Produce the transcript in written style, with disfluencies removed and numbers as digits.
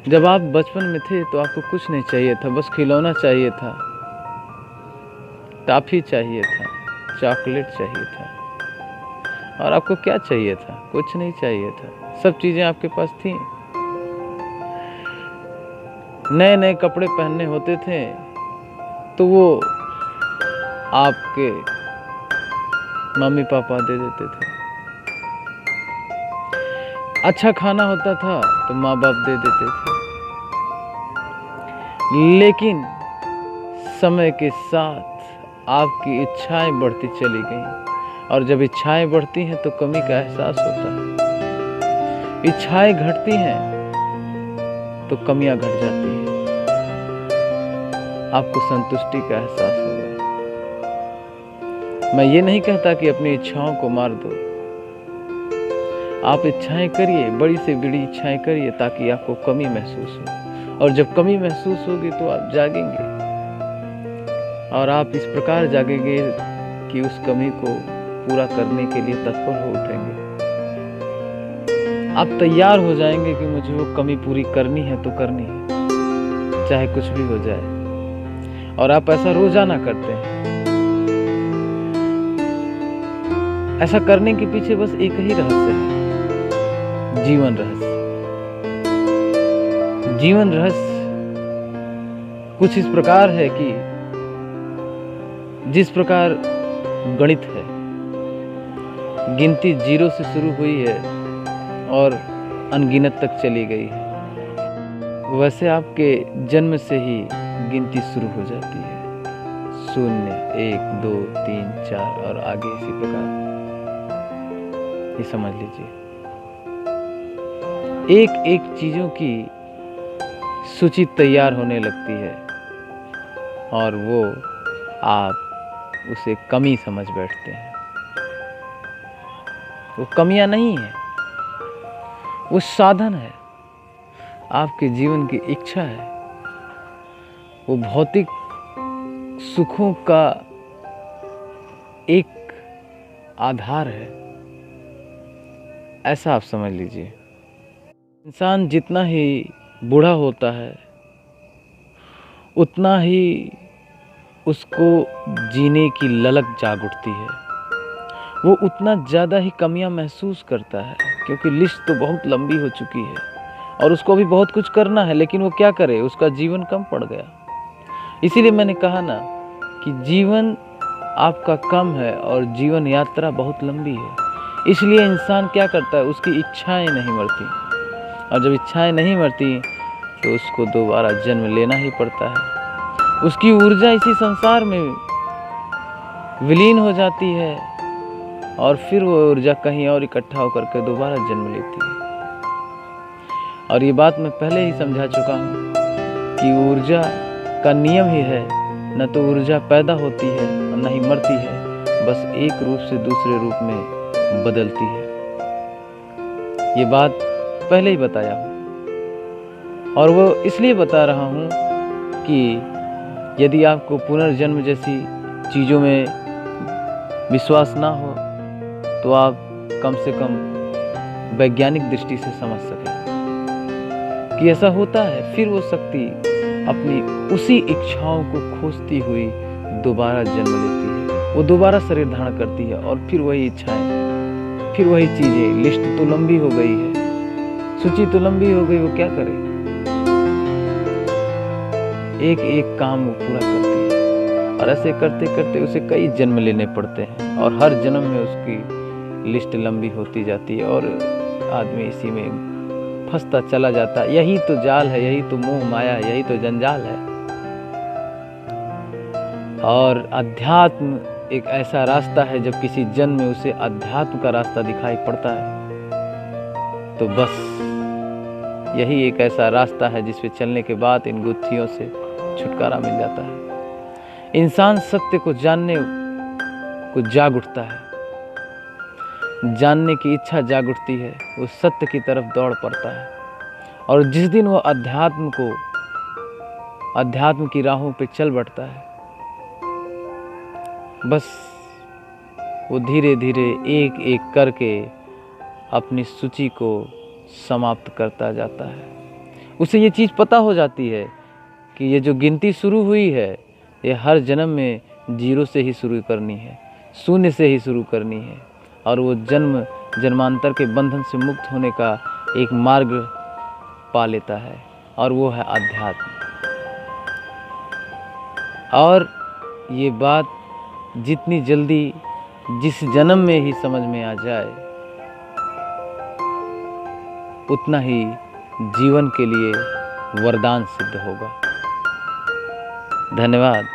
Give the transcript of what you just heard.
जब आप बचपन में थे तो आपको कुछ नहीं चाहिए था, बस खिलौना चाहिए था, टॉफी चाहिए था, चॉकलेट चाहिए था। और आपको क्या चाहिए था? कुछ नहीं चाहिए था, सब चीज़ें आपके पास थीं। नए नए कपड़े पहनने होते थे तो वो आपके मम्मी पापा दे देते थे। अच्छा खाना होता था तो माँ बाप दे देते थे। लेकिन समय के साथ आपकी इच्छाएं बढ़ती चली गईं, और जब इच्छाएं बढ़ती हैं तो कमी का एहसास होता है। इच्छाएं घटती हैं तो कमियां घट जाती हैं। आपको संतुष्टि का एहसास होगा। मैं ये नहीं कहता कि अपनी इच्छाओं को मार दो। आप इच्छाएं करिए, बड़ी से बड़ी इच्छाएं करिए, ताकि आपको कमी महसूस हो। और जब कमी महसूस होगी तो आप जागेंगे, और आप इस प्रकार जागेंगे कि उस कमी को पूरा करने के लिए तत्पर हो उठेंगे। आप तैयार हो जाएंगे कि मुझे वो कमी पूरी करनी है तो करनी है, चाहे कुछ भी हो जाए। और आप ऐसा रोजाना करते हैं। ऐसा करने के पीछे बस एक ही रहस्य है, जीवन रहस्य। जीवन रहस्य कुछ इस प्रकार है कि जिस प्रकार गणित है, गिनती 0 से शुरू हुई है और अनगिनत तक चली गई है, वैसे आपके जन्म से ही गिनती शुरू हो जाती है। 0, 1, 2, 3, 4 और आगे इसी प्रकार। ये समझ लीजिए, एक एक चीजों की सूची तैयार होने लगती है, और वो आप उसे कमी समझ बैठते हैं। वो कमियां नहीं है, वो साधन है, आपके जीवन की इच्छा है, वो भौतिक सुखों का एक आधार है। ऐसा आप समझ लीजिए। इंसान जितना ही बूढ़ा होता है उतना ही उसको जीने की ललक जाग उठती है। वो उतना ज़्यादा ही कमियां महसूस करता है, क्योंकि लिस्ट तो बहुत लंबी हो चुकी है और उसको भी बहुत कुछ करना है, लेकिन वो क्या करे, उसका जीवन कम पड़ गया। इसीलिए मैंने कहा ना कि जीवन आपका कम है और जीवन यात्रा बहुत लंबी है। इसलिए इंसान क्या करता है, उसकी इच्छाएं नहीं मरती, और जब इच्छाएं नहीं मरती तो उसको दोबारा जन्म लेना ही पड़ता है। उसकी ऊर्जा इसी संसार में विलीन हो जाती है, और फिर वो ऊर्जा कहीं और इकट्ठा होकर के दोबारा जन्म लेती है। और ये बात मैं पहले ही समझा चुका हूँ कि ऊर्जा का नियम ही है, न तो ऊर्जा पैदा होती है और न ही मरती है, बस एक रूप से दूसरे रूप में बदलती है। ये बात पहले ही बताया हूँ, और वो इसलिए बता रहा हूँ कि यदि आपको पुनर्जन्म जैसी चीज़ों में विश्वास ना हो तो आप कम से कम वैज्ञानिक दृष्टि से समझ सकें कि ऐसा होता है। फिर वो शक्ति अपनी उसी इच्छाओं को खोजती हुई दोबारा जन्म लेती है, वो दोबारा शरीर धारण करती है, और फिर वही इच्छाएं, फिर वही चीजें। लिस्ट तो लंबी हो गई है, सूची तो लंबी हो गई, वो क्या करे, एक एक काम वो पूरा करती है। और ऐसे करते करते उसे कई जन्म लेने पड़ते हैं, और हर जन्म में उसकी लिस्ट लंबी होती जाती है, और आदमी इसी में फंसता चला जाता है। यही तो जाल है, यही तो मोह माया, यही तो जंजाल है। और अध्यात्म एक ऐसा रास्ता है, जब किसी जन में उसे अध्यात्म का रास्ता दिखाई पड़ता है तो बस यही एक ऐसा रास्ता है जिस पे चलने के बाद इन गुत्थियों से छुटकारा मिल जाता है। इंसान सत्य को जानने को जाग उठता है, जानने की इच्छा जाग उठती है, वो सत्य की तरफ दौड़ पड़ता है। और जिस दिन वो अध्यात्म की राहों पे चल बढ़ता है, बस वो धीरे धीरे एक एक करके अपनी सूची को समाप्त करता जाता है। उसे ये चीज़ पता हो जाती है कि ये जो गिनती शुरू हुई है ये हर जन्म में 0 से ही शुरू करनी है, शून्य से ही शुरू करनी है, और वो जन्मांतर के बंधन से मुक्त होने का एक मार्ग पा लेता है, और वो है अध्यात्म। और ये बात जितनी जल्दी जिस जन्म में ही समझ में आ जाए उतना ही जीवन के लिए वरदान सिद्ध होगा। धन्यवाद।